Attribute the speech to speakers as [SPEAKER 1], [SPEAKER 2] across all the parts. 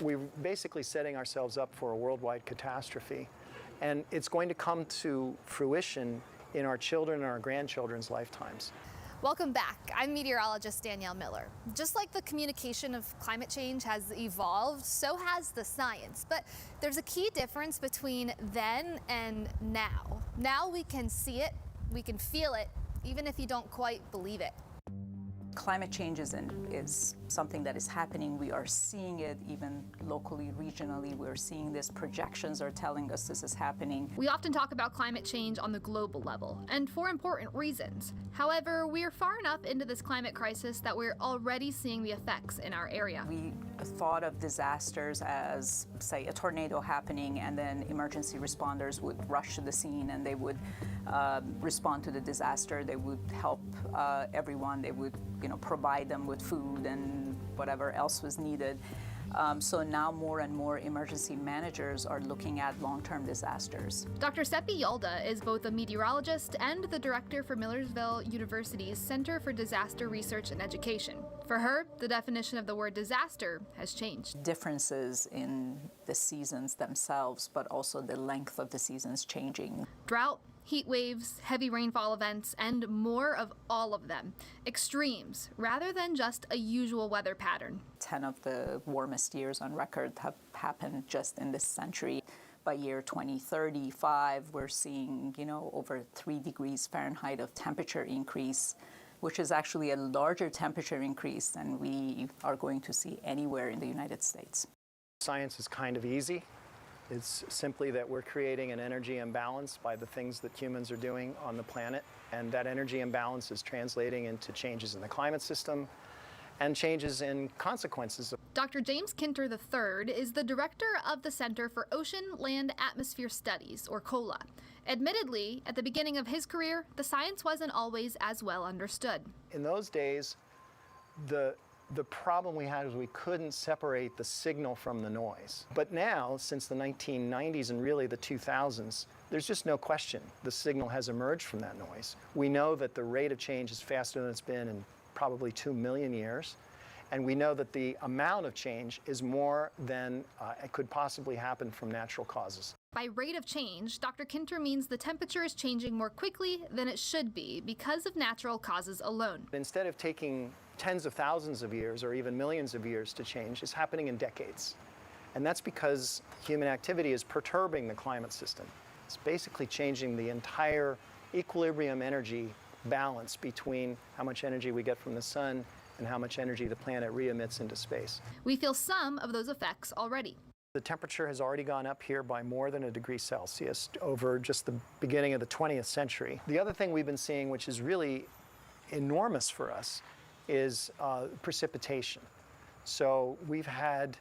[SPEAKER 1] We're basically setting ourselves up for a worldwide catastrophe, and it's going to come to fruition in our children and our grandchildren's lifetimes.
[SPEAKER 2] Welcome back. I'm meteorologist Danielle Miller. Just like the communication of climate change has evolved, so has the science. But there's a key difference between then and now. Now we can see it, we can feel it, even if you don't quite believe it.
[SPEAKER 3] Climate change is something that is happening. We are seeing it even locally, regionally. We're seeing this. Projections are telling us this is happening.
[SPEAKER 2] We often talk about climate change on the global level, and for important reasons. However, we're far enough into this climate crisis that we're already seeing the effects in our area.
[SPEAKER 3] We thought of disasters as, say, a tornado happening, and then emergency responders would rush to the scene and they would respond to the disaster. They would help everyone. They would provide them with food and whatever else was needed. So now more and more emergency managers are looking at long-term disasters.
[SPEAKER 2] Dr. Seppi Yalda is both a meteorologist and the director for Millersville University's Center for Disaster Research and Education. For her, the definition of the word disaster has changed.
[SPEAKER 3] Differences in the seasons themselves, but also the length of the seasons changing.
[SPEAKER 2] Drought, heat waves, heavy rainfall events, and more of all of them. Extremes, rather than just a usual weather pattern.
[SPEAKER 3] 10 of the warmest years on record have happened just in this century. By year 2035, we're seeing, over 3 degrees Fahrenheit of temperature increase, which is actually a larger temperature increase than we are going to see anywhere in the United States.
[SPEAKER 1] Science is kind of easy. It's simply that we're creating an energy imbalance by the things that humans are doing on the planet, and that energy imbalance is translating into changes in the climate system and changes in consequences.
[SPEAKER 2] Dr. James Kinter III is the director of the Center for Ocean, Land, Atmosphere Studies, or COLA. Admittedly, at the beginning of his career, the science wasn't always as well understood.
[SPEAKER 1] In those days, the problem we had was we couldn't separate the signal from the noise. But now, since the 1990s and really the 2000s, there's just no question the signal has emerged from that noise. We know that the rate of change is faster than it's been in probably 2 million years. And we know that the amount of change is more than it could possibly happen from natural causes.
[SPEAKER 2] By rate of change, Dr. Kinter means the temperature is changing more quickly than it should be because of natural causes alone.
[SPEAKER 1] Instead of taking tens of thousands of years or even millions of years to change, it's happening in decades. And that's because human activity is perturbing the climate system. It's basically changing the entire equilibrium energy balance between how much energy we get from the sun and how much energy the planet re-emits into space.
[SPEAKER 2] We feel some of those effects already.
[SPEAKER 1] The temperature has already gone up here by more than 1 degree Celsius over just the beginning of the 20th century. The other thing we've been seeing, which is really enormous for us, is precipitation. So we've had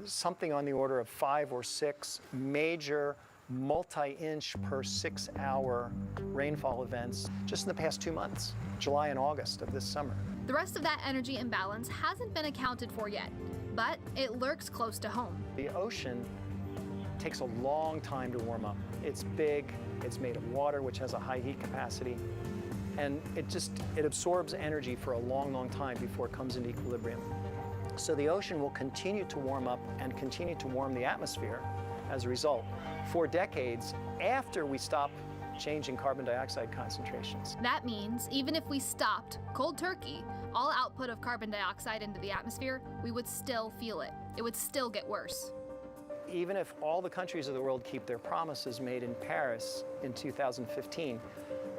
[SPEAKER 1] something on the order of 5 or 6 major multi-inch per 6-hour rainfall events just in the past 2 months, July and August of this summer.
[SPEAKER 2] The rest of that energy imbalance hasn't been accounted for yet, but it lurks close to home.
[SPEAKER 1] The ocean takes a long time to warm up. It's big, it's made of water, which has a high heat capacity, and it absorbs energy for a long, long time before it comes into equilibrium. So the ocean will continue to warm up and continue to warm the atmosphere as a result for decades after we stop changing carbon dioxide concentrations.
[SPEAKER 2] That means even if we stopped cold turkey all output of carbon dioxide into the atmosphere, we would still feel it. It would still get worse.
[SPEAKER 1] Even if all the countries of the world keep their promises made in Paris in 2015,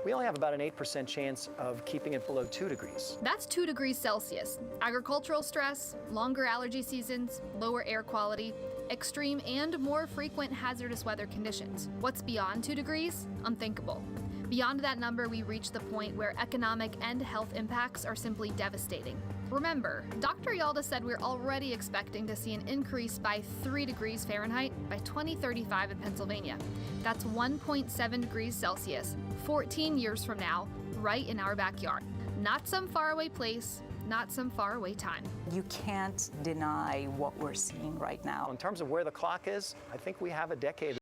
[SPEAKER 1] we only have about an 8% chance of keeping it below 2 degrees.
[SPEAKER 2] That's 2 degrees Celsius. Agricultural stress, longer allergy seasons, lower air quality, extreme and more frequent hazardous weather conditions. What's beyond 2 degrees? Unthinkable. Beyond that number, we reach the point where economic and health impacts are simply devastating. Remember, Dr. Yalda said we're already expecting to see an increase by 3 degrees Fahrenheit by 2035 in Pennsylvania. That's 1.7 degrees Celsius, 14 years from now, right in our backyard. Not some faraway place, not some faraway time.
[SPEAKER 3] You can't deny what we're seeing right now.
[SPEAKER 1] In terms of where the clock is, I think we have a decade